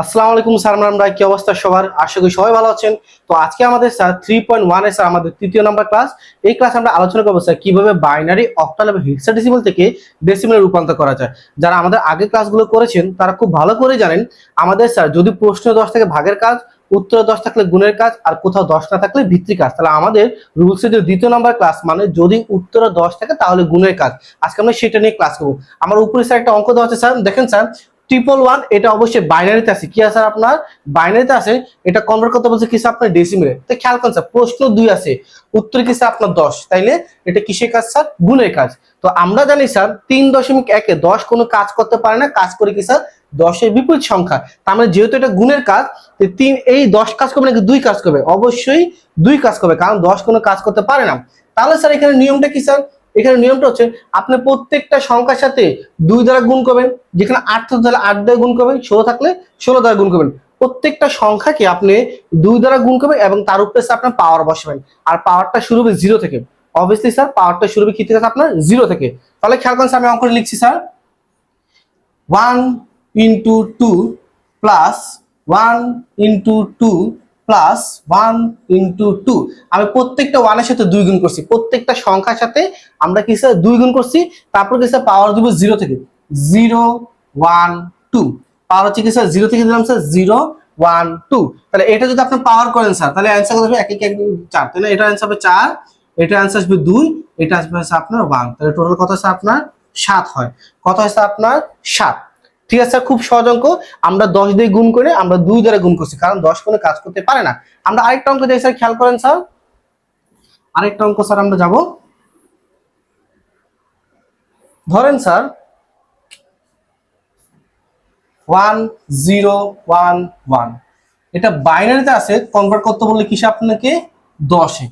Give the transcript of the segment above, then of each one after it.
আসসালামু আলাইকুম স্যার, আমরা কি অবস্থা সবার? আশা করি সবাই ভালো আছেন। তো আজকে আমাদের স্যার 3.1 এর স্যার আমাদের তৃতীয় নাম্বার ক্লাস। এই ক্লাসে আমরা আলোচনা করব স্যার কিভাবে বাইনারি, অক্টাল এবং হেক্সাডেসিমাল থেকে ডেসিমালে রূপান্তর করা যায়। যারা আমাদের আগে ক্লাসগুলো করেছেন তারা খুব ভালো করে জানেন আমাদের স্যার যদি প্রশ্ন 10 থেকে ভাগের কাজ, উত্তরে 10 থাকলে গুণের কাজ, আর কোথাও 10 না থাকলে ভিত্তির কাজ। তাহলে আমাদের রুলসের যে দ্বিতীয় নাম্বার ক্লাস, মানে যদি উত্তরে 10 থাকে তাহলে গুণের কাজ। আজকে আমরা সেটা নিয়ে ক্লাস করবো। আমার উপরে স্যার একটা অঙ্ক দেওয়া আছে স্যার, দেখেন স্যার 111 এটা অবশ্যই বাইনারিতে আছে। কি আছে আপনার? বাইনারিতে আছে। এটা কনভার্ট করতে বলছে কিসে? আপনার ডেসিমেলে। তো খেয়াল করেন স্যার, প্রশ্ন 2 আছে, উত্তর কিসে? আপনার 10। তাইলে এটা কিসের কাজ স্যার? গুণের কাজ। তো আমরা জানি স্যার 3.1 10 কোনো কাজ করতে পারে না, কাজ করে কি স্যার? 10 এর বিপরীত সংখ্যা। তার মানে যেহেতু এটা গুণের কাজ, এই 10 কাজ করবে নাকি 2 কাজ করবে? অবশ্যই 2 কাজ করবে, কারণ 10 কোনো কাজ করতে পারে না। তাহলে স্যার এখানে নিয়মটা কি স্যার? এখানে নিয়মটা হচ্ছে আপনি প্রত্যেকটা সংখ্যার সাথে 2 দ্বারা গুণ করবেন। যেখানে 8 থাকলে 8 দ্বারা গুণ করবেন, 16 থাকলে 16 দ্বারা গুণ করবেন। প্রত্যেকটা সংখ্যাকে আপনি 2 দ্বারা গুণ করবেন এবং তার উপরে আপনার পাওয়ার বসাবেন। আর পাওয়ারটা শুরু হবে 0 থেকে। অবভিয়াসলি স্যার পাওয়ারটা শুরু হবে কি থেকে? আপনার 0 থেকে। তাহলে খেয়াল করেন আমি অঙ্কটা লিখছি sir, 1 into 2 plus 1 into 2 plus 1 into 2। আমি প্রত্যেকটা 1 এর সাথে 2 গুণ করছি, প্রত্যেকটা সংখ্যার সাথে আমরা কি স্যার 2 গুণ করছি। তারপর কি স্যার পাওয়ার দিব 0 থেকে, 0 1 2। পাওয়ার হচ্ছে কি স্যার? 0 থেকে দিলাম স্যার 0 1 2। তাহলে এটা যদি আপনি পাওয়ার করেন স্যার, তাহলে অ্যানসার কত হবে? 1 1 4। তাহলে এটা অ্যানসার হবে 4, এটা অ্যানসার আসবে 2, এটা আসবে আপনার 1। তাহলে টোটাল কত আছে আপনার? 7 হয়। কত হয়েছে আপনার? 7। ঠিক আছে স্যার, খুব সহজ অঙ্ক। আমরা 10 দিয়ে গুণ করে আমরা 2 দ্বারা গুণ করছি, কারণ 10 কোনো কাজ করতে পারে না। আমরা আরেকটা অঙ্ক যাই স্যার, খেয়াল করেন স্যার, আরেকটা অঙ্ক স্যার আমরা যাব। ধরেন স্যার 1 0 1 1, এটা বাইনারিতে আছে, কনভার্ট করতে বললে কিসে? আপনাকে 10 এ।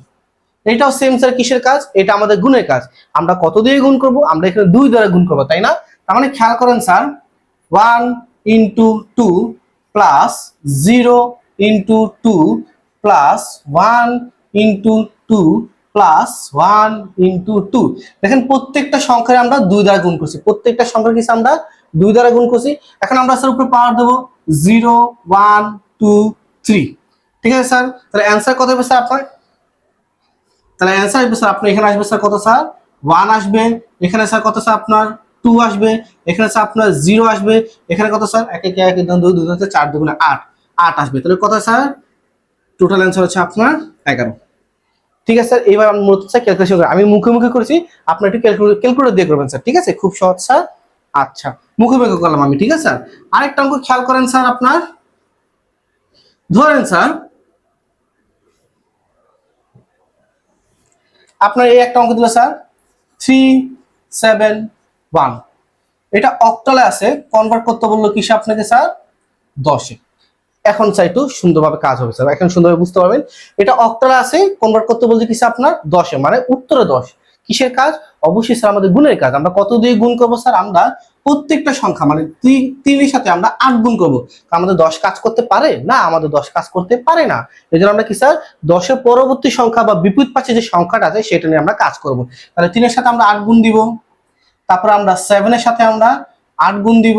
এটাও সেম স্যার কিসের কাজ? এটা আমাদের গুণের কাজ। আমরা কত দিয়ে গুণ করব? আমরা এখানে 2 দ্বারা গুণ করব, তাই না? তার মানে খেয়াল করেন sir, 1 into 2 plus 0 into 2 plus 1 into 2 plus 1 into 2। দেখেন প্রত্যেকটা সংখ্যায় আমরা 2 দ্বারা গুণ করছি, প্রত্যেকটা সংখ্যা কিছু আমরা 2 দ্বারা গুণ করছি। এখন আমরা স্যার উপরে পাওয়ার দেবো 0 1 2 3। ঠিক আছে স্যার, তাহলে অ্যান্সার কত হবে স্যার আপনার? তাহলে অ্যান্সার আসবে স্যার আপনার, এখানে আসবে স্যার কত স্যার? 1 আসবে। এখানে স্যার কত স্যার আপনার? 2 আসবে। এখানে স্যার আপনার 0 আসবে। এখানে কত স্যার? 1 1 1 2 2 2 4 2 8 8 আসবে। তাহলে কত স্যার? টোটাল অ্যান্সার হচ্ছে আপনার 11। ঠিক আছে স্যার, এবার আমি মূলত স্যার ক্যালকুলেশন করি। আমি মুখে মুখে করেছি, আপনি একটু ক্যালকুলেটর দিয়ে করবেন স্যার। ঠিক আছে, খুব সহজ স্যার। আচ্ছা, মুখে মুখে করলাম আমি। ঠিক আছে স্যার, আরেকটা অঙ্ক খেয়াল করেন স্যার আপনার। ধরেন স্যার আপনার এই একটা অঙ্ক দিল স্যার 3 7 1, এটা অক্টালে আছে, কনভার্ট করতে বললো কিসে আপনাকে স্যার? 10 এ। এখন স্যার একটু সুন্দরভাবে কাজ হবে স্যার, এখন সুন্দরভাবে বুঝতে পারবেন। এটা অক্টালে আছে, কনভার্ট করতে বলছে কিসে? আপনার 10 এ, মানে উত্তরে 10। কিসের কাজ? অবশ্যই স্যার আমাদের গুণের কাজ। আমরা কত দিয়ে গুণ করবো স্যার? আমরা প্রত্যেকটা সংখ্যা মানে 3 এর সাথে আমরা 8 গুণ করবো। আমাদের 10 কাজ করতে পারে না, আমাদের 10 কাজ করতে পারে না। এই জন্য আমরা কি স্যার 10 এর পরবর্তী সংখ্যা বা বিপরীত পাশে যে সংখ্যাটা আছে সেটা নিয়ে আমরা কাজ করব। তাহলে 3 এর সাথে আমরা 8 গুণ দিব, তারপর আমরা 7 এর সাথে আমরা 8 গুণ দিব,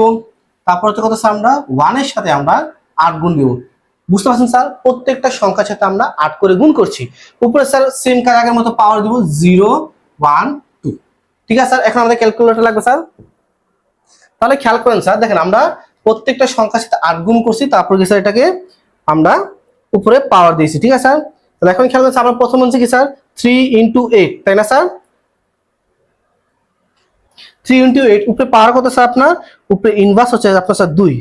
তারপর হচ্ছে কত স্যার? আমরা 1 এর সাথে আমরা 8 গুণ দিব। বুঝতে পারছেন স্যার? প্রত্যেকটা সংখ্যার সাথে আমরা 8 করে গুণ করছি। উপরে স্যার সেম কাজ আগের মতো পাওয়ার দিব 0 1 2। ঠিক আছে স্যার, এখন আমাদের ক্যালকুলেটর লাগবে স্যার। তাহলে খেয়াল করেন স্যার, দেখেন আমরা প্রত্যেকটা সংখ্যার সাথে 8 গুণ করছি, তারপর কি স্যার এটাকে আমরা উপরে পাওয়ার দিয়েছি। ঠিক আছে স্যার, তাহলে এখন খেয়াল করেন স্যার, আমরা প্রথম হচ্ছে কি স্যার 3 into 8, তাই না স্যার? 3 into 8 উপরে পাওয়ার কত স্যার আপনার? উপরে ইনভার্স হচ্ছে আপনার স্যার 2,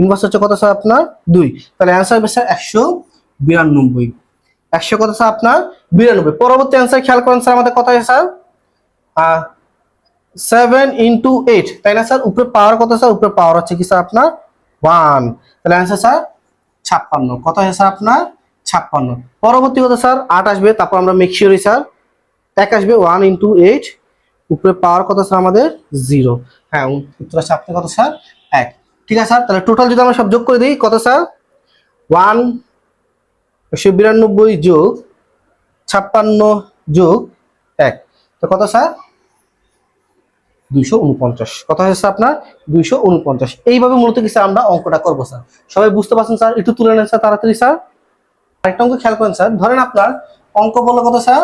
ইনভার্স হচ্ছে কত স্যার আপনার? 2। তাহলে অ্যান্সার হবে স্যার 192। 100 কত স্যার আপনার? 92। পরবর্তী অ্যান্সার খেয়াল করেন স্যার, আমাদের কত হয় স্যার? 7 into 8, তাই না স্যার? উপরে পাওয়ার কত স্যার? উপরে পাওয়ার হচ্ছে কি স্যার আপনার? 1। তাহলে অ্যান্সার স্যার 56। কত হয় স্যার আপনার? 56। পরবর্তী কত স্যার? 8 আসবে, তারপর আমরা মেক শিওর স্যার 1 আসবে, 1 into 8, উপরে পাওয়ার কত স্যার আমাদের? 0। হ্যাঁ, উত্তর আসছে আপনার কত স্যার? 1। ঠিক আছে স্যার, তাহলে টোটাল যদি আমরা সব যোগ করে দিই কত স্যার? 192 যোগ 56 যোগ 1, তো কত স্যার? 249। কত হয়েছে স্যার আপনার? 249। এইভাবে মূলত কি স্যার আমরা অঙ্কটা করবো স্যার। সবাই বুঝতে পারছেন স্যার? একটু তুলে নেন স্যার তাড়াতাড়ি স্যার। আরেকটা অঙ্ক খেয়াল করেন স্যার, ধরেন আপনার অঙ্ক বললো কত স্যার?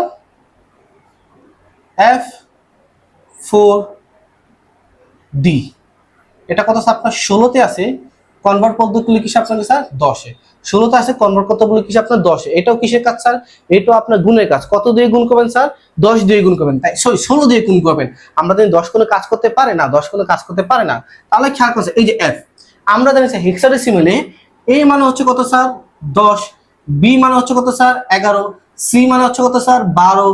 F4D, এটা কত স্যার আপনার? 16তে আছে, কনভার্ট পদ্ধতি লিখি আপনার স্যার 10-এ। 16তে আছে, কনভার্ট করতে বলে কিসে আপনার 10-এ। এটাও কিসের কাজ স্যার? এটাও আপনার গুণের কাজ। কত দিয়ে গুণ করবেন স্যার? 10 দিয়ে গুণ করবেন, তাই সরি 16 দিয়ে গুণ করবেন। আমরা জানি 10 কোনো কাজ করতে পারে না, 10 কোনো কাজ করতে পারে না। তাহলে খেয়াল করছে এই যে F, আমরা জানি স্যার হেক্সাডেসিমেলে A মানে হচ্ছে কত স্যার? 10, B মানে হচ্ছে কত স্যার? 11, C মানে হচ্ছে কত স্যার? 12,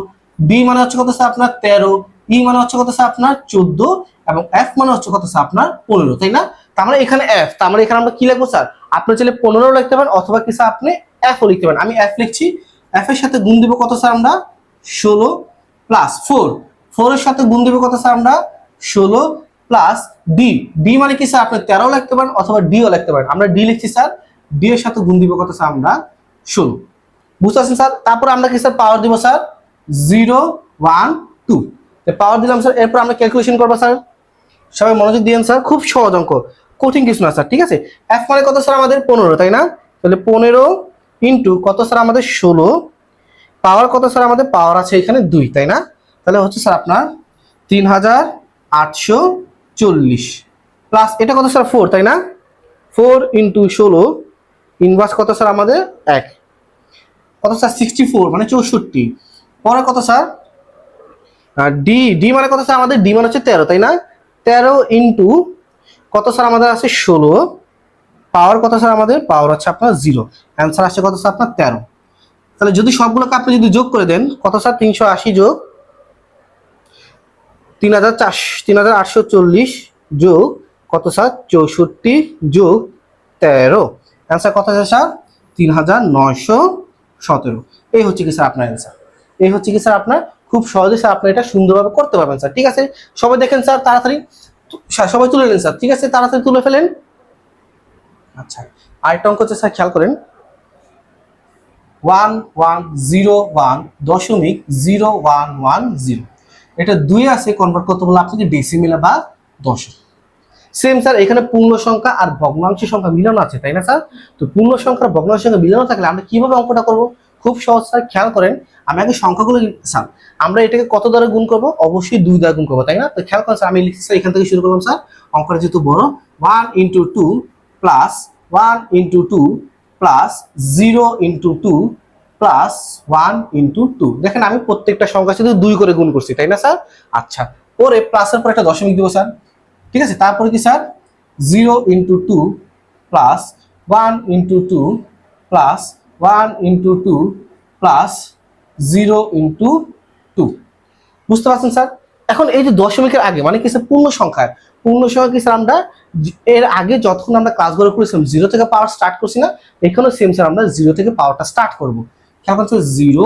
D মানে হচ্ছে কত স্যার আপনার? 13, E মানে হচ্ছে কত স্যার আপনার? 14, এবং F মানে হচ্ছে কত স্যার আপনার? 15, তাই না? তার মানে এখানে F, তার মানে এখানে আমরা কি লিখবো স্যার? আপনি চাইলে 15 লিখতে পারেন, অথবা কি স্যার আপনি F ও লিখতে পারেন। আমি F লিখছি। F এর সাথে গুণ দিব কত স্যার আমরা? 16 প্লাস 4, 4 এর সাথে গুণ দিব কত স্যার আমরা? 16 প্লাস D, D মানে কি স্যার? আপনি 13 লিখতে পারেন, অথবা D ও লিখতে পারেন। আমরা D লিখছি স্যার, D এর সাথে গুণ দিব কত স্যার আমরা? 16। বুঝতে পারছেন স্যার? তারপর আমরা কি স্যার পাওয়ার দিব স্যার? 0 1 2, পাওয়ার দিলাম স্যার। এরপর আমরা ক্যালকুলেশন করবো স্যার। সবাই মনোযোগ দিয়েন স্যার, খুব সহজ অঙ্ক, কঠিন কিছু না স্যার, ঠিক আছে? F মানে কত স্যার আমাদের? 15, তাই না? তাহলে 15 ইন্টু কত স্যার আমাদের? 16, পাওয়ার কত স্যার আমাদের? পাওয়ার আছে এখানে 2, তাই না? তাহলে হচ্ছে স্যার আপনার 3840 প্লাস এটা কত স্যার? 4, তাই না? 4 ইন্টু 16 ইনভার্স কত স্যার আমাদের? 1, কত স্যার? 64 মানে 64। পরে কত স্যার? ডি, ডি মানে কত স্যার আমাদের? ডি মানে হচ্ছে 13, তাই না? 13 ইন্টু কত স্যার আমাদের আছে? 16, পাওয়ার কত স্যার আমাদের? পাওয়ার হচ্ছে আপনার 0, অ্যান্সার আসছে কত স্যার আপনার? 13। তাহলে যদি সবগুলোকে আপনি যদি যোগ করে দেন, কত স্যার? 380 যোগ 3840 যোগ কত স্যার? 64 যোগ 13, অ্যান্সার কত আছে স্যার? 3917। এই হচ্ছে কি স্যার আপনার অ্যান্সার। এই হচ্ছে কি স্যার আপনার? খুব সহজে স্যার আপনি এটা সুন্দরভাবে করতে পারবেন স্যার, ঠিক আছে? সবাই দেখেন স্যার তাড়াতাড়ি, সবাই তুলে নেন স্যার, ঠিক আছে? তাড়াতাড়ি তুলে ফেলেন। আচ্ছা, আরেকটা অঙ্ক হচ্ছে স্যার, খেয়াল করেন। 1101.0110, এটা 2 আছে, কনভার্ট করতে বলে আপনাকে ডেসিমেলে বা দশে। সেম স্যার, এখানে পূর্ণ সংখ্যা আর ভগ্নাংশ সংখ্যা মিলানো আছে, তাই না স্যার? তো পূর্ণ সংখ্যা আর ভগ্নাংশ সংখ্যা মিলানো থাকলে আমরা কিভাবে অঙ্কটা করব? খুব সহজ স্যার, খেয়াল করেন। আমি আগে সংখ্যাগুলো স্যার, আমরা এটাকে কত দ্বারা গুণ করব? অবশ্যই 2 দ্বারা গুণ করবো, তাই না? তো খেয়াল করেন স্যার, আমি লিখছি স্যার, এখান থেকে শুরু করলাম স্যার। অঙ্কটা যেহেতু বড়, 1 into 2 plus 1 into 2 plus 0 into 2 plus 1 into 2। দেখেন আমি প্রত্যেকটা সংখ্যা শুধু 2 করে গুণ করছি, তাই না স্যার? আচ্ছা, পরে প্লাসের পর একটা দশমিক দিব স্যার, ঠিক আছে? তারপরে কি sir? 0 into 2 plus 1 into 2 plus 1 into 2 plus 0 into 2। বুঝতে পারছেন স্যার? এখন এই যে দশমিকের আগে মানে কি স্যার? পূর্ণ সংখ্যা কি স্যার? আমরা এর আগে যতক্ষণ আমরা ক্লাসগুলো করেছিলাম 0 থেকে পাওয়ার স্টার্ট করছি না? এখানেও সেম স্যার, আমরা 0 থেকে পাওয়ারটা স্টার্ট করবো। কেমন স্যার? 0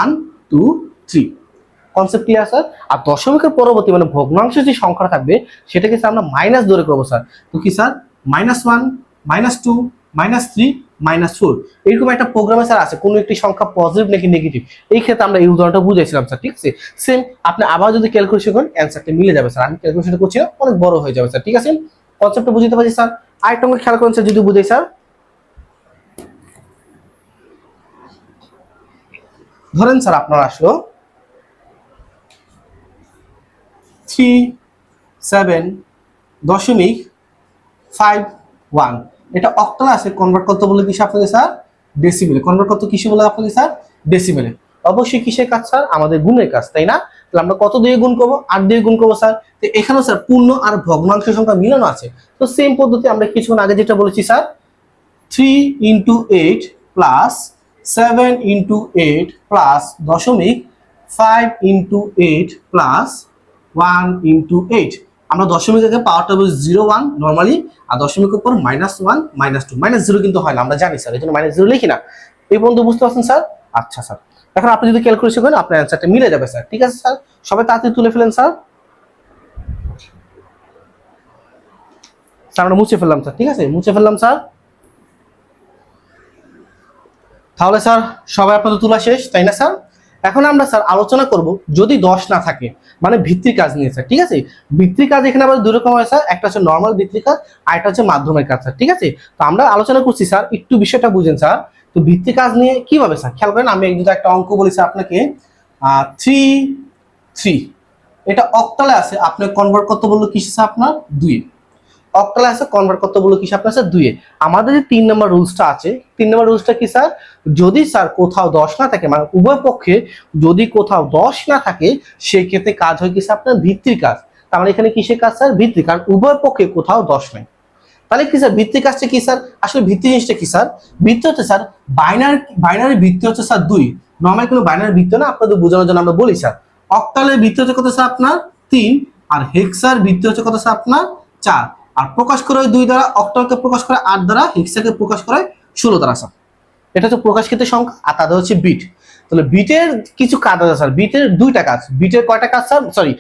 1 2 3, concept clear sir? আর দশমিকের পরবর্তী মানে ভগ্নাংশের যে সংখ্যা থাকবে সেটাকে স্যার আমরা মাইনাস ধরে করবো স্যার। তো কি স্যার? -1 -2 -3 -4, এরকম একটা প্রোগ্রামে স্যার আছে কোন একটি সংখ্যা পজিটিভ নাকি নেগেটিভ। এই ক্ষেত্রে আমরা এই উদাহরণটা বুঝাইছিলাম স্যার, ঠিক আছে? সেম আপনি আবার যদি ক্যালকুলেশন করেন অ্যান্সারটা মিলে যাবে স্যার। আমি ক্যালকুলেশনটা করছি না, অনেক বড় হয়ে যাবে স্যার, ঠিক আছে? কনসেপ্টটা বুঝতে পারছি স্যার? আরেকটা অঙ্ক খেয়াল করেন স্যার, যদি বুঝাই স্যার। ধরেন স্যার আপনার আসলো 37.51, এটা অক্টাল আছে, কনভার্ট করতে বলে কিসে আপনাকে স্যার? ডেসিমেলে। কনভার্ট করতে কিসে বলে আপনাকে স্যার? ডেসিমেলে। অবশ্যই কিসের কাজ স্যার? আমাদের গুণের কাজ, তাই না? তাহলে আমরা কত দিয়ে গুণ করবো? 8 দিয়ে গুণ করবো স্যার। তো এখানেও স্যার পূর্ণ আর ভগ্নাংশ সংখ্যা মিলানো আছে। তো সেম পদ্ধতি আমরা কিছুক্ষণ আগে যেটা বলেছি sir, 3 into 8 plus 7 into 8 plus দশমিক 5 ইন্টু 8 প্লাস 1 ইন্টু 8। আমরা দশমিকের পাওয়ারটা বলি 0 1 নর্মালি, আর দশমিকের উপর -1 -2 -0 কিন্তু হয় না, আমরা জানি স্যার, এই জন্য -0 লিখি না। এই বন্ধু বুঝতে পারছেন স্যার? আচ্ছা স্যার, এখন আপনি যদি ক্যালকুলেশন করেন আপনার অ্যান্সারটা মিলে যাবে স্যার, ঠিক আছে স্যার? সবাই তাড়াতাড়ি তুলে ফেলেন স্যার। স্যার আমরা মুছে ফেললাম স্যার, ঠিক আছে? মুছে ফেললাম স্যার। তাহলে স্যার সবাই আপনাদের তোলা শেষ, তাই না স্যার? এখন আমরা স্যার আলোচনা করব যদি 10 না থাকে মানে ভিত্তির কাজ নিয়ে স্যার, ঠিক আছে। ভিত্তির কাজ এখানে আবার দুই রকম হয় স্যার, একটা হচ্ছে নর্মাল ভিত্তির কাজ আর একটা হচ্ছে মাধ্যমের কাজ স্যার, ঠিক আছে। তো আমরা আলোচনা করছি স্যার, একটু বিষয়টা বুঝেন স্যার। তো ভিত্তির কাজ নিয়ে কিভাবে স্যার খেয়াল করেন, আমি একটা অঙ্ক বলি স্যার আপনাকে, 3 এটা অক্টালে আছে, আপনি কনভার্ট করতে বললো কিসে স্যার আপনার 2 এ। অক্টালে আছে, কনভার্ট করতে বললো কিসে আপনার স্যার 2 এ। আমাদের যে 3 নম্বর রুলসটা আছে, 3 নম্বর রুলসটা কি স্যার, যদি স্যার কোথাও 10 না থাকে, মানে উভয় পক্ষে যদি কোথাও 10 না থাকে, সেই ক্ষেত্রে কাজ হয় কি স্যার আপনার ভিত্তির কাজ। তার মানে এখানে কিসের কাজ স্যার, ভিত্তি, কারণ উভয় পক্ষে কোথাও 10 নেই। তাহলে কি স্যার ভিত্তির কাজটা কি স্যার, আসলে ভিত্তি জিনিসটা কি স্যার, ভিত্তি হচ্ছে স্যার বাইনারি ভিত্তি হচ্ছে স্যার 2, নরমাল কোনো বাইনারি ভিত্তি না, আপনাদের বোঝানোর জন্য আমরা বলি স্যার। অক্টালের ভিত্তি হচ্ছে কত স্যার আপনার 3, আর হেক্সার ভিত্তি হচ্ছে কত স্যার আপনার 4, আর প্রকাশ করে 2 দ্বারা, অক্টালকে প্রকাশ করে 8 দ্বারা, হেক্সাকে প্রকাশ করে 16 দ্বারা স্যার। এটা হচ্ছে প্রকাশকৃত সংখ্যা, আর তাদের হচ্ছে বিট। তাহলে বিটের কিছু কাজ আছে স্যার, বিটের 2টা কাজ। বিটের কয়টা কাজ স্যার, সরি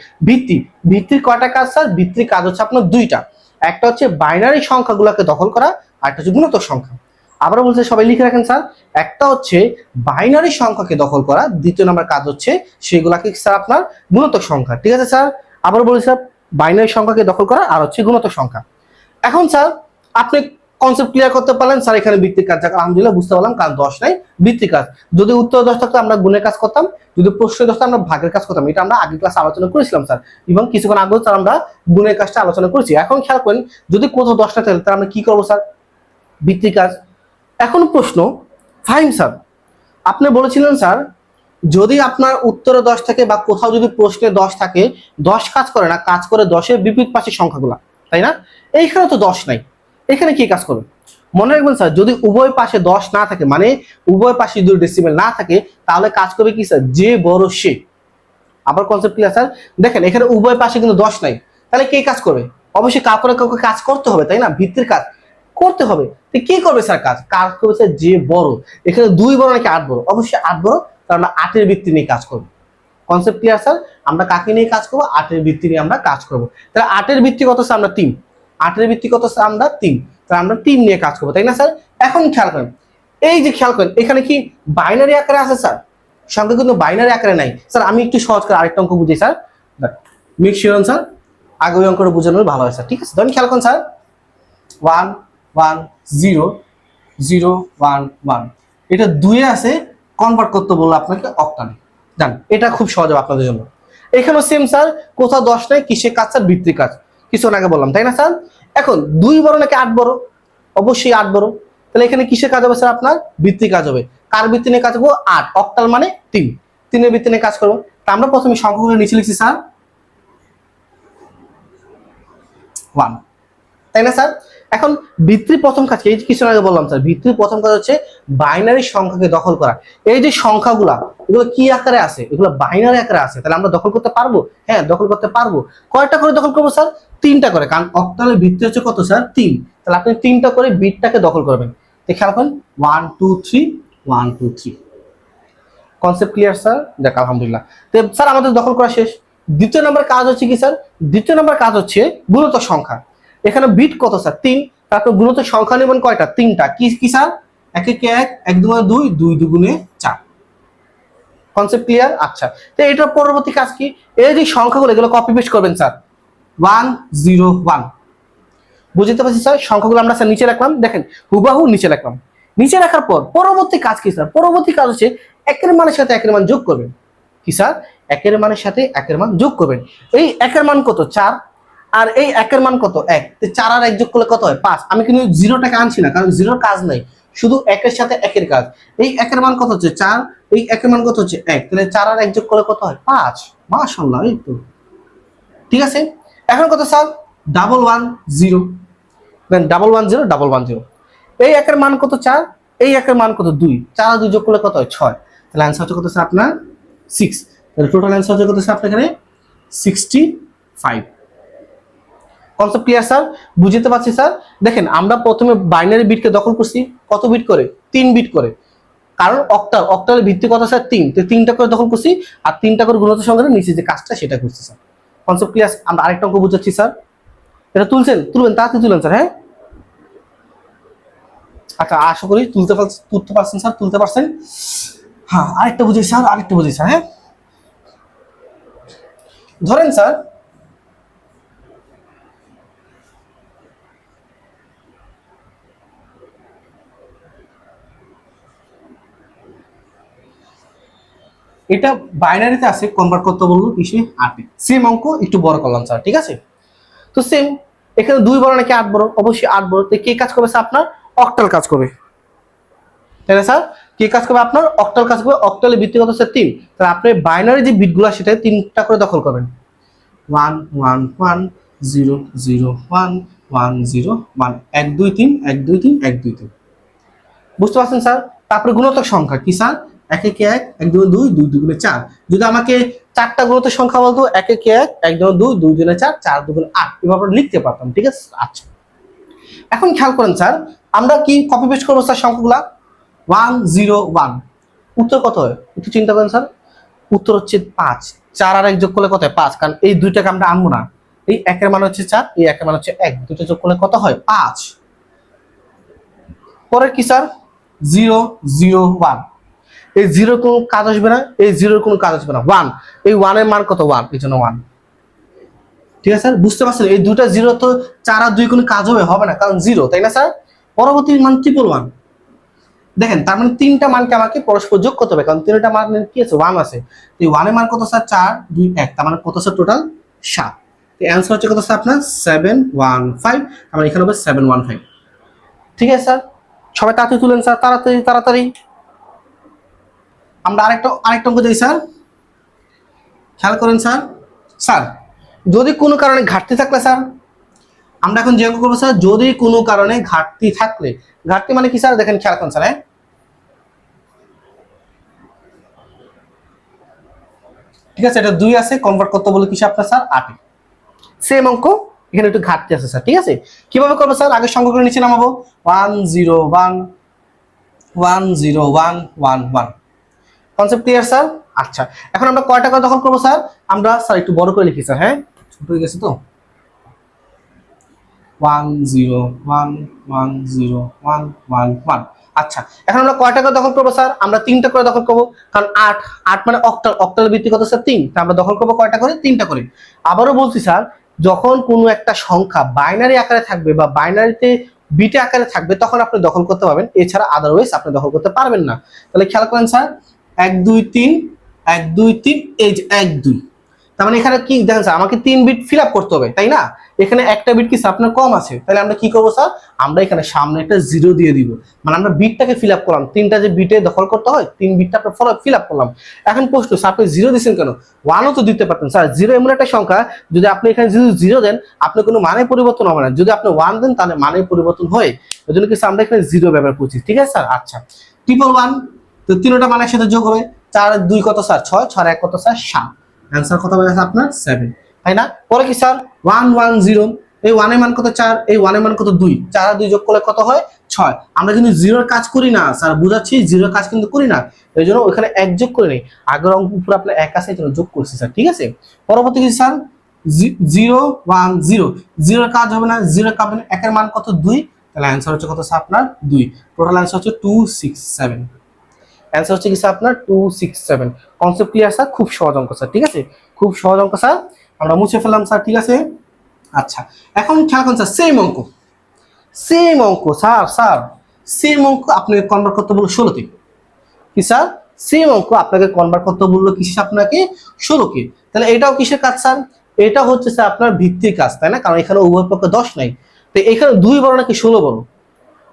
ভিত্তির কয়টা কাজ স্যার, ভিত্তির কাজ হচ্ছে আপনার 2টা। একটা হচ্ছে বাইনারি সংখ্যাগুলোকে দখল করা, আর একটা হচ্ছে গুণিতক সংখ্যা। আবারও বলছে, সবাই লিখে রাখেন স্যার, একটা হচ্ছে বাইনারি সংখ্যাকে দখল করা, দ্বিতীয় নাম্বার কাজ হচ্ছে সেগুলাকে স্যার আপনার গুণিতক সংখ্যা, ঠিক আছে স্যার। আবারও বলি স্যার, বাইনারি সংখ্যাকে দখল করা আর হচ্ছে গুণিতক সংখ্যা। এখন স্যার আপনি কনসেপ্ট ক্লিয়ার করতে পারলেন স্যার, এখানে ভিত্তির কাজ, আলহামদুলিল্লাহ বুঝতে পারলাম, কারণ 10 নাই, ভিত্তির কাজ। যদি উত্তর 10 থাকতো আমরা গুণের কাজ করতাম, যদি প্রশ্ন 10 আমরা ভাগের কাজ করতাম, এটা আমরা আগের ক্লাসে আলোচনা করেছিলাম স্যার, এবং কিছুক্ষণ আগেও স্যার আমরা গুণের কাজটা আলোচনা করেছি। এখন খেয়াল করেন, যদি কোথাও 10 না থাকে তাহলে আমরা কি করবো স্যার, ভিত্তির কাজ। এখন প্রশ্ন, ফাইন স্যার, আপনি বলেছিলেন স্যার যদি আপনার উত্তরে 10 থাকে বা কোথাও যদি প্রশ্নে 10 থাকে, 10 কাজ করে না, কাজ করে 10-এর বিপরীত পাশের সংখ্যাগুলো, তাই না? এইখানে তো 10 নাই, এখানে কি কাজ করবে? মনে রাখবেন স্যার, যদি উভয় পাশে 10 না থাকে, মানে উভয় পাশে 2 ডেসিমেল না থাকে, তাহলে কাজ করবে কি স্যার, যে বড় সে। আবার কনসেপ্ট ক্লিয়ার স্যার? দেখেন এখানে উভয় পাশে কিন্তু 10 নাই, তাহলে কে কাজ করবে? অবশ্যই কাউকে কাজ করতে হবে, তাই না? ভিত্তির কাজ করতে হবে। তো কি করবে স্যার কাজ করবে স্যার যে বড়। এখানে 2 বড় নাকি 8 বড়? অবশ্যই 8 বড়, কারণ আমরা 8-এর ভিত্তি নিয়ে কাজ করবো। Concept clear sir? আমরা কাকে নিয়ে কাজ করবো? 8-এর ভিত্তি নিয়ে আমরা কাজ করবো। তাহলে 8-এর ভিত্তি কত স্যার? আমরা 3। 8-এর ভিত্তি কত স্যার? আমরা 3। তাহলে আমরা 3 নিয়ে কাজ করবো, তাই না স্যার? এখন খেয়াল করেন, এই যে খেয়াল করেন, এখানে কি বাইনারি আকারে আছে স্যার? সংখ্যা কিন্তু বাইনারি আকারে নাই স্যার। আমি একটু সহজ করে আরেকটা অঙ্ক বুঝি স্যার, মেক শিওর স্যার আগে ওই অঙ্কটা বোঝানো ভালো হয় স্যার, ঠিক আছে? ধরেন খেয়াল করেন স্যার, 1 1 0 0 1 1, এটা 2-এ আছে, কনভার্ট করতে বললো আপনাকে অক্টালে। জান, এটা খুব সহজ হবে আপনাদের জন্য। এখানেও সেম স্যার, কোথাও 10 নাই, কিসের কাজ স্যার? ভিত্তির কাজ, কিছুক্ষণ আগে বললাম, তাই না স্যার? এখন 2 বড় নাকি 8 বড়? অবশ্যই 8 বড়। তাহলে এখানে কিসের কাজ হবে স্যার? আপনার ভিত্তির কাজ হবে। কার ভিত্তি নিয়ে কাজ করবো? 8, অক্টাল মানে 3, 3-এর ভিত্তি নিয়ে কাজ করবো। তা আমরা প্রথমে সংখ্যাগুলো নিচে লিখছি স্যার 1, তাই না স্যার? এখন ভিত্তির প্রথম কাজ, এই যে কিছু আগে বললাম স্যার, ভিত্তির প্রথম কাজ হচ্ছে বাইনারি সংখ্যাকে দখল করা। এই যে সংখ্যাগুলা, এগুলো কি আকারে আছে? এগুলো বাইনারি আকারে আছে, তাহলে আমরা দখল করতে পারবো? হ্যাঁ, দখল করতে পারবো। কয়টা করে দখল করবো স্যার? 3টা করে, কারণ অক্টালের ভিত্তি হচ্ছে কত স্যার? 3। তাহলে আপনি 3টা করে বিটটাকে দখল করবেন। তো খেয়াল করেন, 1 2 3 1 2 3। Concept clear sir? দেখ আলহামদুলিল্লাহ। তো স্যার আমাদের দখল করা শেষ। দ্বিতীয় নম্বর কাজ হচ্ছে কি স্যার? দ্বিতীয় নম্বর কাজ হচ্ছে গুণিতক সংখ্যা। এখানে বিট কত স্যার? 3। তারপর গুণিতক সংখ্যা নেবেন কয়টা? 3টা। কি স্যার? 1 একে 1, 1 দুগুণে 2, 2 দুগুণে 4। Concept clear? আচ্ছা, তো এটার পরবর্তী কাজ কি? এই যে সংখ্যাগুলো, এগুলো কপি পেস্ট করবেন স্যার, 1 0 1। বুঝতে পারছি স্যার? সংখ্যাগুলো আমরা স্যার নিচে রাখলাম, দেখেন হুবাহু নিচে রাখলাম। নিচে রাখার পর পরবর্তী কাজ কি স্যার? পরবর্তী কাজ হচ্ছে একের মানের সাথে একের মান যোগ করবেন। কি স্যার? একের মানের সাথে একের মান যোগ করবেন। এই একের মান কত? 4, আর এই একের মান কত? 1। তো 4 আর 1 যোগ করলে কত হয়? 5। আমি কিন্তু 0টাকে আনছি না, কারণ 0-র কাজ নাই, শুধু একের সাথে একের কাজ। এই একের মান কত হচ্ছে? 4, এই একের মান কত হচ্ছে? 1। তাহলে 4 আর 1 যোগ করলে কত হয়? 5। মাশাআল্লাহ, এই তো ঠিক আছে। এখন কত স্যার? 1 1 0, দেন 1 1 0 1 1 0। এই একের মান কত? 4, এই একের মান কত? 2। 4 আর 2 যোগ করলে কত হয়? 6। তাহলে অ্যান্সার হচ্ছে কত স্যার? আপনার 6। তাহলে টোটাল অ্যান্সার হচ্ছে কত স্যার? আপনার এখানে 65। Concept clear sir? বুঝতে পারছি স্যার? দেখেন আমরা প্রথমে বাইনারি বিটকে দখল করছি, কত বিট করে? 3 বিট করে, কারণ অক্টালের ভিত্তি কত স্যার? 3। তো 3টা করে দখল করছি, আর 3টা করে গুণিত সংখ্যার নিচে যে কাজটা সেটা করছি স্যার। Concept clear? আমরা আরেকটা অঙ্ক বুঝাচ্ছি স্যার, এটা তুলবেন, তাড়াতাড়ি তুলেন স্যার। হ্যাঁ, আচ্ছা, আশা করি তুলতে পারছেন স্যার, তুলতে পারছেন। হ্যাঁ, আরেকটা বুঝি স্যার, হ্যাঁ ধরেন স্যার এটা বাইনারিতে আছে, কনভার্ট করতে বললো কিসে, 8-এ। সেম অঙ্ক একটু বড় করলাম স্যার, ঠিক আছে? তো সেম এখানে 2 বড় নাকি 8 বড়? অবশ্যই 8 বড়। তো কে কাজ করবে স্যার? আপনার অক্টাল কাজ করবে, তাই না স্যার? কে কাজ করবে? আপনার অক্টাল কাজ করবে। অক্টালের ভিত্তি কত স্যার? 3। তাহলে আপনি বাইনারি যে বিটগুলো সেটা 3টা করে দখল করবেন। 1 1 1 0 0 1 1 0 1 1 2 3 1 2 3 1 2 3। বুঝতে পারছেন স্যার? তারপরে গুণিতক সংখ্যা কি স্যার? 1 1 1 1 2 2 2 2 4। যদি আমাকে 4টা গুণিতক সংখ্যা বলতো 1 1 1 1 2 2 2 2 4 4 2 8, এভাবে লিখতে পারতাম, ঠিক আছে? আচ্ছা, এখন খেয়াল করেন স্যার, আমরা কি কপি পেস্ট করবো স্যার সংখ্যাগুলা? 1 0 1, উত্তর কত হয় একটু চিন্তা করেন স্যার। উত্তর হচ্ছে 5। 4 আর 1 যোগ করলে কত হয়? 5। কারণ এই দুইটাকে আমরা আনবো না। এই 1 এর মান হচ্ছে 4, এই 1 এর মান হচ্ছে 1, দুটো যোগ করলে কত হয়? 5। পরের কি স্যার? 0 0 1, এই 0 কোনো কাজ আসবে না, এই 0 কোনো কাজ আসবে না। 1, এই 1 এর মান কত? 1, এই জন্য 1। ঠিক আছে স্যার? বুঝতে পারছেন? এই দুটা 0 তো 4 আর 2 কোনো কাজ হবে না, কারণ 0, তাই না স্যার? পরবর্তী মান 111। দেখেন, তার মানে 3টা মানকে আমাকে পরস্পর যোগ করতে হবে, কারণ 3টা মান কি আছে? 1 আছে। তো এই 1 এর মান কত স্যার? 4 2 1, তার মানে কত স্যার? টোটাল 7। তো অ্যানসার হচ্ছে কত স্যার? আপনার 715। আমরা এখানে হবে 715। ঠিক আছে স্যার? সবাই তাড়াতাড়ি তুলেন স্যার, তাড়াতাড়ি তাড়াতাড়ি। আমরা আরেকটা অঙ্ক দিই স্যার, খেয়াল করেন স্যার। স্যার যদি কোনো কারণে ঘাটতি থাকলে স্যার, আমরা এখন যে অঙ্ক করবো স্যার, যদি কোনো কারণে ঘাটতি থাকলে। ঘাটতি মানে কি স্যার? দেখেন, খেয়াল করেন স্যার। হ্যাঁ, ঠিক আছে, এটা 2 আছে, কনভার্ট করতে বলে কিসে আপনার স্যার? 8-এ। সেম অঙ্ক, এখানে একটু ঘাটতি আছে স্যার, ঠিক আছে? কিভাবে করবো স্যার? আগে সংখ্যাগুলো নিচে নামাবো। 1 0 1 1 0 1 1 1। Concept clear sir? আচ্ছা, এখন আমরা কয়টা করে দখল করবো স্যার? আমরা স্যার একটু বড় করে লিখি স্যার। হ্যাঁ, ছোট হয়ে গেছে তো। 1 0 1 1 0 1 1 1। আচ্ছা, এখন আমরা কয়টা করে দখল করবো স্যার? আমরা 3টা করে দখল করবো, কারণ 8 8 মানে অক্টাল, অক্টালের ভিত্তি কত স্যার? 3। তা আমরা দখল করবো কয়টা করে? 3টা করে। আবারও বলছি স্যার, যখন কোনো একটা সংখ্যা বাইনারি আকারে থাকবে বা বাইনারিতে বিটে আকারে থাকবে, তখন আপনি দখল করতে পারবেন, এছাড়া আদারওয়াইজ আপনি দখল করতে পারবেন না। তাহলে খেয়াল করেন স্যার, 1 2 3 1 2 3, এই যে 1 2। তার মানে এখানে কি দেখেন স্যার, আমাকে 3 বিট ফিল আপ করতে হবে, তাই না? এখানে একটা বিট কি আপনার কম আছে, তাহলে আমরা কি করবো স্যার? আমরা এখানে সামনে একটা 0 দিয়ে দিব, মানে আমরা বিটটাকে ফিল আপ করলাম। 3টা যে বিটে দখল করতে হয়, 3 বিটটা আমরা ফিল আপ করলাম। এখন প্রশ্ন, স্যার আপনি 0 দিচ্ছেন কেন? 1ও তো দিতে পারতেন স্যার। 0 এমন একটা সংখ্যা, যদি আপনি এখানে যদি 0 দেন, আপনি কোনো মানে পরিবর্তন হবে না। যদি আপনি 1 দেন, তাহলে মানে পরিবর্তন হয়। ওই জন্য কি আমরা এখানে 0 ব্যবহার করছি, ঠিক আছে স্যার? আচ্ছা, 111, তো 3টা মানের সাথে যোগ হবে। 4 আর 2 কত স্যার? 6, 6 আর 1 কত স্যার? 7। অ্যান্সার কত হবে আপনার? 7, তাই না? পরে কি স্যার? 1 1 0, এই 1 এর মান কত? 4, এই 1 এর মান কত? 2, 4 আর 2 যোগ করলে কত হয়? 6। আমরা কিন্তু 0 এর কাজ করি না স্যার, বুঝাচ্ছি, 0 এর কাজ কিন্তু করি না। এই জন্য ওখানে 1 যোগ করে নেই। আগের অঙ্ক উপরে আপনার 1 আছে, এই জন্য যোগ করছি স্যার, ঠিক আছে? পরবর্তী কি স্যার? 0 1 0, 0 এর কাজ হবে না, 0 এর কাজ হবে না। 1 এর মান কত? 2, তাহলে অ্যান্সার হচ্ছে কত স্যার আপনার? 2। টোটাল অ্যান্সার হচ্ছে 267। অ্যান্সার হচ্ছে কি স্যার আপনার? 267। Concept clear sir? খুব সহজ অঙ্ক স্যার, ঠিক আছে? খুব সহজ অঙ্ক স্যার, আমরা মুছে ফেললাম স্যার, ঠিক আছে? আচ্ছা, এখন খেয়াল করুন স্যার, সেম অঙ্ক, সেম অঙ্ক স্যার। স্যার সেম অঙ্ক আপনাকে কনভার্ট করতে বললো 16-তে। কি স্যার? সেম অঙ্ক আপনাকে কনভার্ট করতে বললো কিসে? আপনাকে 16-কে। তাহলে এটাও কিসের কাজ স্যার? এটা হচ্ছে স্যার আপনার ভিত্তির কাজ, তাই না? কারণ এখানে উভয় পক্ষে 10 নাই। তো এখানে 2 বড় নাকি 16 বড়?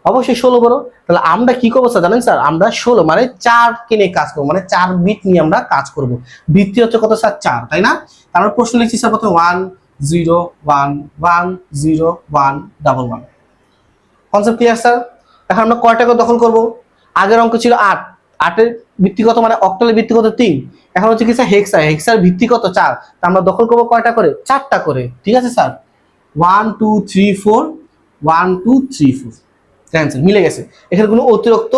অবশ্যই 16 বড়। তাহলে আমরা কি করবো স্যার জানেন স্যার? আমরা 16 মানে 4কে নিয়ে কাজ করবো, মানে 4 বিট নিয়ে আমরা কাজ করব। ভিত্তি হচ্ছে কত স্যার? 4, তাই না? তারপর প্রশ্ন লিখছি স্যার প্রথমে 1 0 1 1 0 1 1 1। Concept clear sir? এখন আমরা কয়টা করে দখল করব? আগের অঙ্ক ছিল 8, 8 এর ভিত্তি কত? মানে অক্টালের ভিত্তি কত? 3। এখন হচ্ছে কি স্যার? হেক্সা, হেক্সার ভিত্তি কত? 4। তা আমরা দখল করবো কয়টা করে? 4টা করে, ঠিক আছে স্যার? 1 2 3 4, 1 2 3 4। অ্যান্সার মিলে গেছে। এখানে কোনো অতিরিক্ত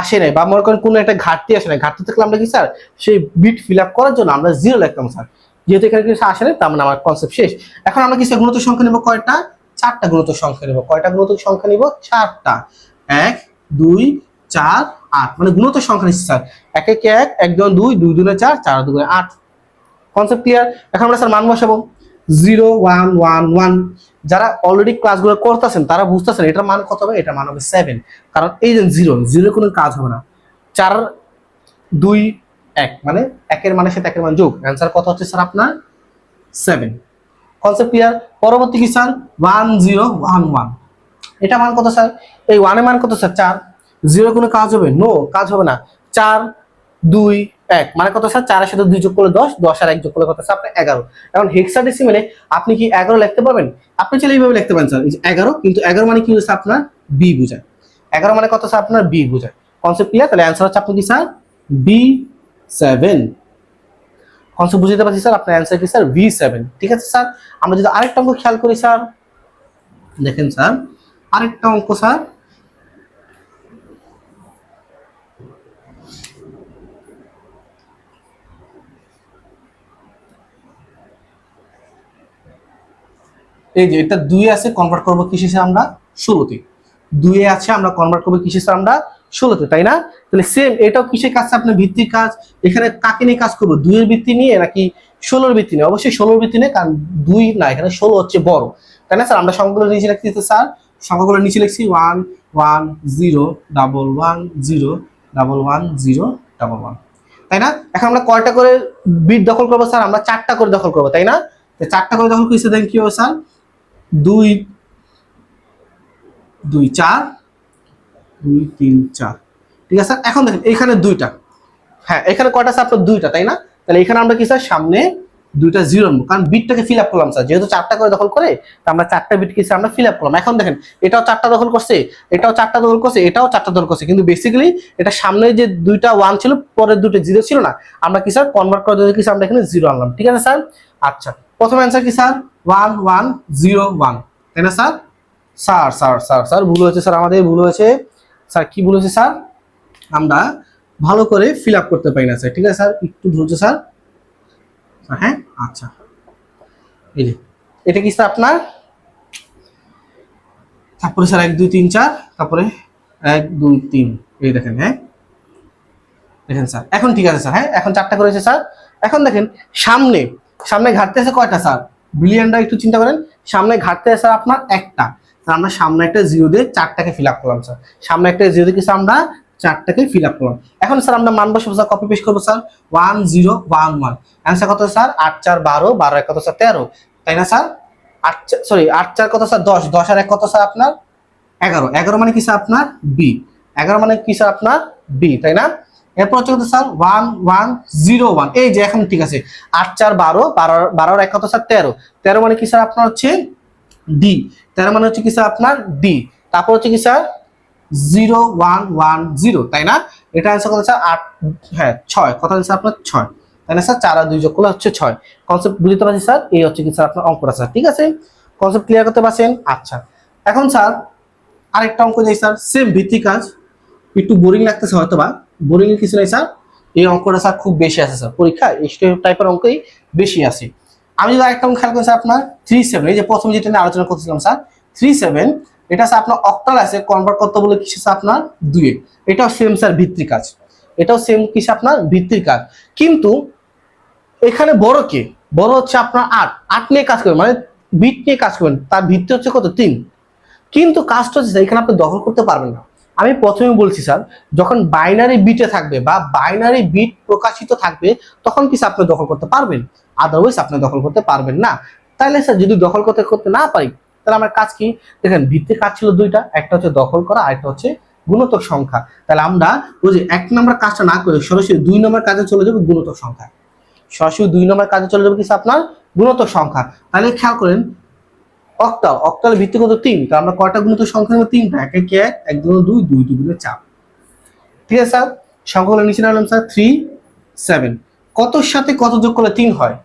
আসে নাই, বা মনে করেন কোনো একটা ঘাটতি আসে নাই। ঘাটতি থাকলে আমরা কি স্যার, সেই বিট ফিল আপ করার জন্য আমরা 0 লিখতাম স্যার। যেহেতু এখানে কিছু আসে নাই, তার মানে আমার কনসেপ্ট শেষ। এখন আমরা কি স্যার গুণিতক সংখ্যা নেব কয়টা? 4টা গুণিতক সংখ্যা নেব। কয়টা গুণিতক সংখ্যা নিব? 4টা। 1 2 4 8, মানে গুণিতক সংখ্যা নিচ্ছি স্যার। 1 1 1 1 2 2 2 4 4 2 8। Concept clear? এখন আমরা স্যার মান বসাবো 0 1 1 1। যারা অলরেডি ক্লাসগুলো করতেছেন তারা বুঝতেছেন এটার মান কত হবে, এটার মান হবে 7, কারণ এই যে 0 কোনো কাজ হবে না। 4 2 1 মানে একের মানের সাথে একের মান যোগ, অ্যান্সার কত হচ্ছে স্যার আপনার 7। Concept clear? পরবর্তী কি স্যার 1 0 1 1, এটা মান কত স্যার? এই 1 এর মান কত স্যার 4, 0 কোনো কাজ হবে? নো, কাজ হবে না। 4 2 1 মানে কত স্যার? 4 এর সাথে 2 যোগ করলে 10, 10 আর 1 যোগ করলে কত স্যার আপনার 11। এখন হেক্সাডেসিমেলে আপনি কি 11 লিখতে পারবেন? আপনি চাইলে এইভাবে লিখতে পারেন স্যার, এই যে 11, কিন্তু 11 মানে কি হচ্ছে আপনার বি বোঝায়। 11 মানে কত স্যার আপনার বি বোঝায়। Concept clear? তাহলে অ্যান্সার হচ্ছে আপনার কি স্যার B7। কনসেপ্ট বুঝতে পারছি স্যার, আপনার অ্যান্সার কি স্যার V7। ঠিক আছে স্যার, আমরা যদি আরেকটা অঙ্ক খেয়াল করি স্যার, দেখেন স্যার আরেকটা অঙ্ক স্যার, এই যে এটা 2 আছে, কনভার্ট করবো কিসে স্যার আমরা 16তে। 2 এ আছে, আমরা কনভার্ট করবো কিসে স্যার আমরা 16তে, তাই না? তাহলে সেম এটাও কিসের কাজ আপনার ভিত্তির কাজ। এখানে কাকে নিয়ে কাজ করবো, 2 এর ভিত্তি নিয়ে নাকি 16 এর ভিত্তি নিয়ে? অবশ্যই 16 এর ভিত্তি নিয়ে, কারণ 2 না, এখানে 16 হচ্ছে বড়, তাই না স্যার? আমরা সংখ্যাগুলো নিচে লিখছি স্যার, সংখ্যাগুলো নিচে লিখছি 1 1 0 1 1 0 1 1 0 1 1, তাই না? এখন আমরা কয়টা করে বিট দখল করবো স্যার? আমরা 4টা করে দখল করবো, তাই না? 4টা করে দখল করছি, দেন কি হবে স্যার 2 2 4 2 3 4। ঠিক আছে, এখন দেখেন এখানে 2টা, হ্যাঁ এখানে কয়টা স্যার আপনার 2টা, তাই না? তাহলে এখানে আমরা কি স্যার সামনে 2টা জিরো আনবো, কারণ বিটটাকে ফিল আপ করলাম স্যার, যেহেতু 4টা করে দখল করে, তো আমরা 4টা বিট কি আমরা ফিল আপ করলাম। এখন দেখেন এটাও 4টা দখল করছে, এটাও 4টা দখল করছে, এটাও 4টা দখল করছে, কিন্তু বেসিক্যালি এটা সামনে যে 2টা 1 ছিল, পরের 2টা 0 ছিল না, আমরা কি স্যার কনভার্ট করে দিয়ে কি আমরা এখানে 0 আনলাম। ঠিক আছে স্যার? আচ্ছা, প্রথম অ্যান্সার কি স্যার 1 1 0 1, তাই না sir? Sir sir sir sir ভুল হয়েছে স্যার, আমাদের ভুল হয়েছে স্যার। কি ভুল হয়েছে স্যার? আমরা ভালো করে ফিল আপ করতে পারি না স্যার। ঠিক আছে স্যার, একটু ধৈর্য স্যার। হ্যাঁ আচ্ছা, এই যে এটা কি স্যার আপনার, তারপরে স্যার 1 2 3 4, তারপরে 1 2 3, এই দেখেন, হ্যাঁ দেখেন স্যার, এখন ঠিক আছে স্যার। হ্যাঁ এখন 4টা করেছে স্যার। এখন দেখেন সামনে সামনে ঘাটতে আছে কয়টা স্যার? ব্রিলিয়ান্টরা একটু চিন্তা করেন, সামনে ঘাটতে আছে আপনার একটা, আমরা সামনে একটা 0 দিয়ে 4টাকে ফিল আপ করলাম স্যার, সামনে একটা 0 দিয়ে কিছু আমরা 4টাকে ফিল আপ করলাম। এখন স্যার আমরা মান বসাবো স্যার, কপি পেস্ট করবো স্যার 1 0 1 1। অ্যান্সার কত স্যার 8 4 12, 12 1 কত স্যার 13, তাই না স্যার? 8 সরি 8 4 কত স্যার 10, 10 আর 1 কত স্যার আপনার 11, 11 মানে কি স্যার আপনার বি, 11 মানে কি স্যার আপনার বি, তাই না? এরপর হচ্ছে কত স্যার 1 1 0 1, এই যে এখন ঠিক আছে 8 4 12, 12 12 আর 1 কত স্যার 13, 13 মানে কি স্যার আপনার হচ্ছে ডি, 13 মানে হচ্ছে কি স্যার আপনার ডি। তারপর হচ্ছে কি স্যার 0 1 1 0, তাই না? এটা आंसर কত স্যার 8, হ্যাঁ 6, কত স্যার আপনার 6, তাই না স্যার? 4 আর 2 যোগ করলে হচ্ছে 6। কনসেপ্ট বুঝতে পারছি স্যার, এই হচ্ছে কি স্যার আপনার অঙ্কটা স্যার। ঠিক আছে, কনসেপ্ট ক্লিয়ার করতে পারছেন? আচ্ছা, এখন স্যার আরেকটা অঙ্ক যাই স্যার, সেম ভিত্তি কাজ, একটু বোরিং লাগতেছে হয়তো, বা বোরিং এর কিছু নাই স্যার, এই অঙ্কটা স্যার খুব বেশি আছে স্যার পরীক্ষায়, এই টাইপের অঙ্কই বেশি আছে। আমি যদি আরেকটা অঙ্ক খেয়াল করি স্যার আপনার 3 7, এই যে প্রথমে যেটা নিয়ে আলোচনা করছিলাম স্যার 3 7, এটা স্যার আপনার অক্টাল আছে, কনভার্ট করতে বলে কিসে স্যার আপনার 2 এ, এটাও সেম স্যার ভিত্তির কাজ, এটাও সেম কিসে আপনার ভিত্তির কাজ, কিন্তু এখানে বড় কে, বড় হচ্ছে আপনার 8, 8 নিয়ে কাজ করবেন, মানে বিট নিয়ে কাজ করবেন, তার ভিত্তি হচ্ছে কত 3, কিন্তু কাজটা হচ্ছে এখানে আপনি দখল করতে পারবেন না। আমি প্রথমে বলছি স্যার, যখন বাইনারি বিটে থাকবে বা বাইনারি বিট প্রকাশিত থাকবে তখন কি আপনি দখল করতে পারবেন, আদারওয়াইজ আপনি দখল করতে পারবেন না। তাহলে স্যার যদি দখল করতে না পারি, তাহলে আমার কাজ কি? দেখেন ভিত্তির কাজ ছিল 2টা, একটা হচ্ছে দখল করা, আরেকটা হচ্ছে গুণিতক সংখ্যা। তাহলে আমরা ওই যে 1 নম্বর কাজটা না করে সরাসরি 2 নম্বর কাজে চলে যাবো, গুণিতক সংখ্যা, সরাসরি 2 নম্বর কাজে চলে যাবো কি আপনার গুণিতক সংখ্যা। তাহলে খেয়াল করেন অক্টাল, অক্টালের ভিত্তি কত 3, তো আমরা কয়টা গুণিতক সংখ্যা নেব 3টা, 1 1 1 1 2 2 2 2 গুণে 4। ঠিক আছে স্যার, সংখ্যাগুলো নিচে নামলাম স্যার 3 7, কতর সাথে কত যোগ করলে 3 হয়?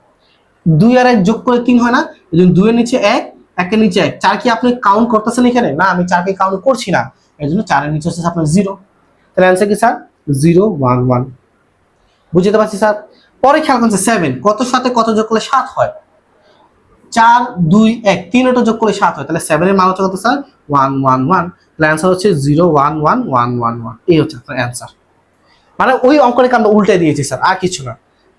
2 আর 1 যোগ করে 3 হয় না, এজন্য 2 এর নিচে 1, 1 এর নিচে 1, 4 কি আপনি কাউন্ট করতেছেন এখানে? না, আমি 4 কে কাউন্ট করছি না, এজন্য 4 এর নিচে হচ্ছে আপনার 0। তাহলে आंसर কি স্যার 0 1 1, বুঝতে পারছি স্যার? পরে খেয়াল করুন 7, কতর সাথে কত যোগ করলে 7 হয়? 4 2 1, 3 ওটা যোগ করলে 7 হয়, তাহলে 7 এর মান হচ্ছে কত স্যার 1 1 1, তাহলে आंसर হচ্ছে 0 1 1 1 1 1, এই হচ্ছে আপনার आंसर। মানে ওই অঙ্কটাকে আমরা উল্টে দিয়েছি স্যার, আর কিছু না।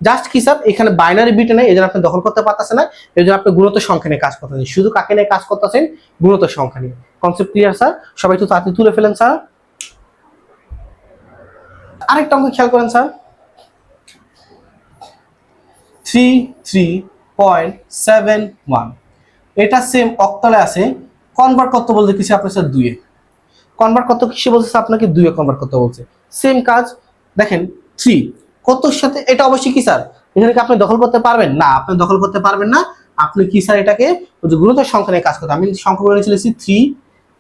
জাস্ট কি স্যার এখানে বাইনারি বিটে নেই, এই জন্য আপনি দখল করতে পারতেছেন না, এই জন্য আপনি গুণিতক সংখ্যা নিয়ে কাজ করতেছেন। শুধু কাকে নিয়ে কাজ করতেছেন? গুণিতক সংখ্যা নিয়ে। Concept clear sir? সবাই একটু তাড়াতাড়ি তুলে ফেলেন স্যার। আরেকটা অঙ্ক খেয়াল করেন স্যার, 33.71, এটা সেম অক্টালে আছে, কনভার্ট করতে বলতে কিছু আপনার স্যার 2 এ কনভার্ট করতে কিসে বলছে স্যার? আপনাকে 2 এ কনভার্ট করতে বলছে। সেম কাজ দেখেন 3 কতর সাথে, এটা অবশ্যই কি স্যার এখানে কি আপনি দখল করতে পারবেন না? আপনি দখল করতে পারবেন না। আপনি কি স্যার এটাকে ওই যে গুণিতক সংখ্যা নিয়ে কাজ করতে, আমি সংখ্যাগুলো নিয়ে চলেছি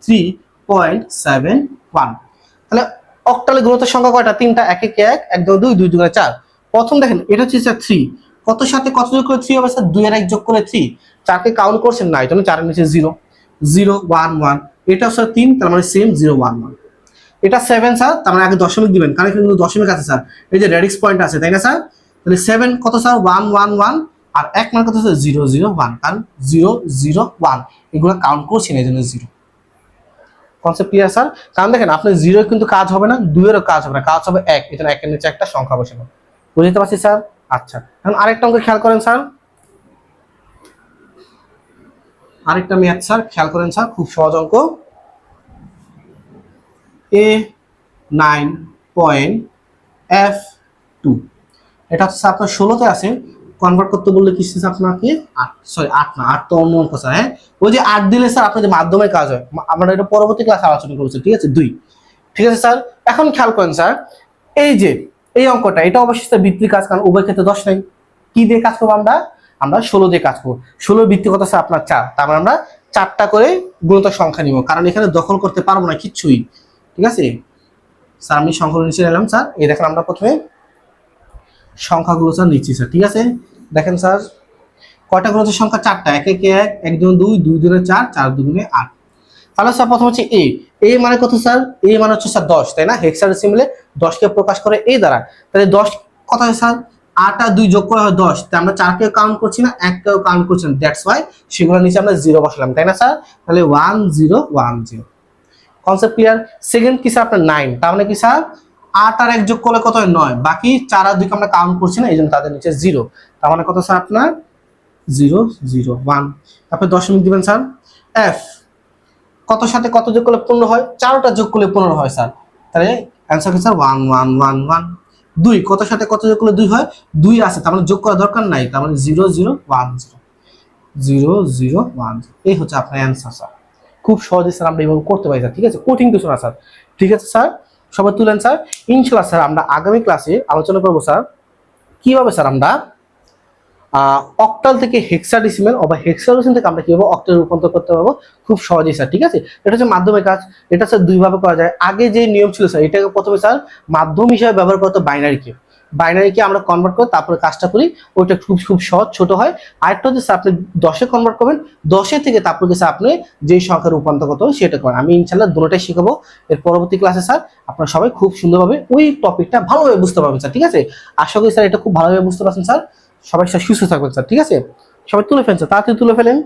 3.71। তাহলে অক্টালে গুণিতক সংখ্যা কয়টা? 3টা, 1 1 1, 1 2 2, 2 2 4। প্রথম দেখেন এটা হচ্ছে স্যার 3, কতর সাথে কত যোগ করে 3 হবে স্যার? 2 এর 1 যোগ করে 3। 4কে কাউন্ট করছেন না, এটা 4 এর নিচে 0 0 1 1, এটা স্যার 3, তার মানে সেম 0 1 1। এটা 7 স্যার, তার মানে আগে দশমিক দিবেন, কারণ এখানে কিন্তু দশমিক আছে স্যার, এই যে রেডিক্স পয়েন্ট আছে, তাই না স্যার? তাহলে 7 কত স্যার? 1 1 1, আর 1 মানে কত স্যার? 0 0 1, কারণ 0 0 1 এগুলো কাউন্ট করছেন, এই জন্য 0। Concept clear sir? কারণ দেখেন আপনি 0 কিন্তু কাজ হবে না, 2 এরও কাজ হবে না, কাজ হবে 1, এখানে 1 এর নিচে একটা সংখ্যা বসানো। বুঝতে পারছি স্যার? আচ্ছা, এখন আরেকটা অঙ্ক খেয়াল করেন স্যার, আরেকটা ম্যাথ স্যার খেয়াল করেন স্যার, খুব সহজ অঙ্ক। A9.F2, এটা হচ্ছে আপনার 16তে আছে, কনভার্ট করতে বললে কি আপনাকে 8 না, 8 তো অন্য অঙ্ক স্যার। হ্যাঁ, ওই যে 8 দিলে স্যার আপনাদের মাধ্যমে কাজ হয়, আমরা এটা পরবর্তী ক্লাসে আলোচনা করছি, ঠিক আছে? 2, ঠিক আছে স্যার? এখন খেয়াল করেন স্যার, এই যে এই অঙ্কটা, এটা অবশ্যই স্যার ভিত্তিক কাজ, কারণ উভয় ক্ষেত্রে 10 নাই। কি দিয়ে কাজ করবো আমরা? আমরা 16 দিয়ে কাজ করবো। 16 ভিত্তিক কথা স্যার আপনার 4, তার মানে আমরা 4টা করে গুণিতক সংখ্যা নিব, কারণ এখানে দখল করতে পারবো না কিচ্ছুই, ঠিক আছে স্যার? আমি সংখ্যাগুলো নিচে নিলাম স্যার, এই দেখেন আমরা প্রথমে সংখ্যাগুলো স্যার নিচ্ছি স্যার, ঠিক আছে? দেখেন স্যার কয়টা গুণিতক সংখ্যা? 4টা, 1 1 1, 1 2 2, 2 2 4, 4 2 8। তাহলে স্যার প্রথম হচ্ছে এ মানে কত স্যার? এ মানে হচ্ছে স্যার 10, তাই না? হেক্সাডেসিমালে 10 কে প্রকাশ করে এই দ্বারা, তাহলে 10 কত হয় স্যার? 8 আর 2 যোগ করে হয় 10, তাই আমরা 4 কেও কাউন্ট করছি না, 1 কেও কাউন্ট করছি না, দ্যাটস ওয়াই সেগুলোর নিচে আমরা 0 বসালাম, তাই না স্যার? তাহলে 1 0 1 0। Concept clear? সেকেন্ড কি স্যার আপনার 9, তার মানে কি স্যার 8 আর 1 যোগ করলে কত হয়? 9, বাকি 4 আর 2 কে আমরা কাউন্ট করছি না, এই জন্য তাদের নিচে 0, তার মানে কত স্যার আপনার 0 0 1। আপনি দশমিক দিবেন স্যার। F কত সাথে কত যোগ করলে 15 হয়? 4টা যোগ করলে 15 হয় স্যার, তাহলে অ্যান্সার কি স্যার? 1 1 1 1। 2 কত সাথে কত যোগ করলে 2 হয়? 2 আছে, তার মানে যোগ করার দরকার নাই, তার মানে 0 0 1 0 0 0 1 0। এই হচ্ছে আপনার অ্যান্সার স্যার। খুব সহজে স্যার আমরা এইভাবে করতে পারি স্যার, ঠিক আছে? কঠিন কিছু না স্যার, ঠিক আছে স্যার? সবাই তুলেন স্যার। ইনশাআল্লাহ স্যার আমরা আগামী ক্লাসে আলোচনা করবো স্যার কিভাবে স্যার আমরা অক্টাল থেকে হেক্সাডেসিমাল অথবা হেক্সাডেসিমাল থেকে আমরা কিভাবে অক্টালে রূপান্তর করতে পারবো খুব সহজেই স্যার, ঠিক আছে? এটা হচ্ছে মাধ্যমিক কাজ, এটা স্যার 2 ভাবে করা যায়। আগে যে নিয়ম ছিল স্যার, এটাকে প্রথমে স্যার মাধ্যম হিসেবে ব্যবহার করতে বাইনারিকে আমরা কনভার্ট করে তারপরে কাজটা করি, ওইটা খুব খুব সহজ, ছোট হয়। আরেকটা হচ্ছে স্যার আপনি 10-এ কনভার্ট করবেন, 10-এর থেকে তারপরে স্যার আপনি যেই সংখ্যা রূপান্তর করতে হবে সেটা করেন। আমি ইনশাআল্লাহ দুটোটাই শিখাবো এর পরবর্তী ক্লাসে স্যার। আপনারা সবাই খুব সুন্দরভাবে ওই টপিকটা ভালোভাবে বুঝতে পারবেন স্যার, ঠিক আছে? আশা করি স্যার এটা খুব ভালোভাবে বুঝতে পারছেন স্যার। সবাই সুস্থ থাকবেন স্যার, ঠিক আছে? সবাই তুলে ফেলেন স্যার, তাড়াতাড়ি তুলে ফেলেন।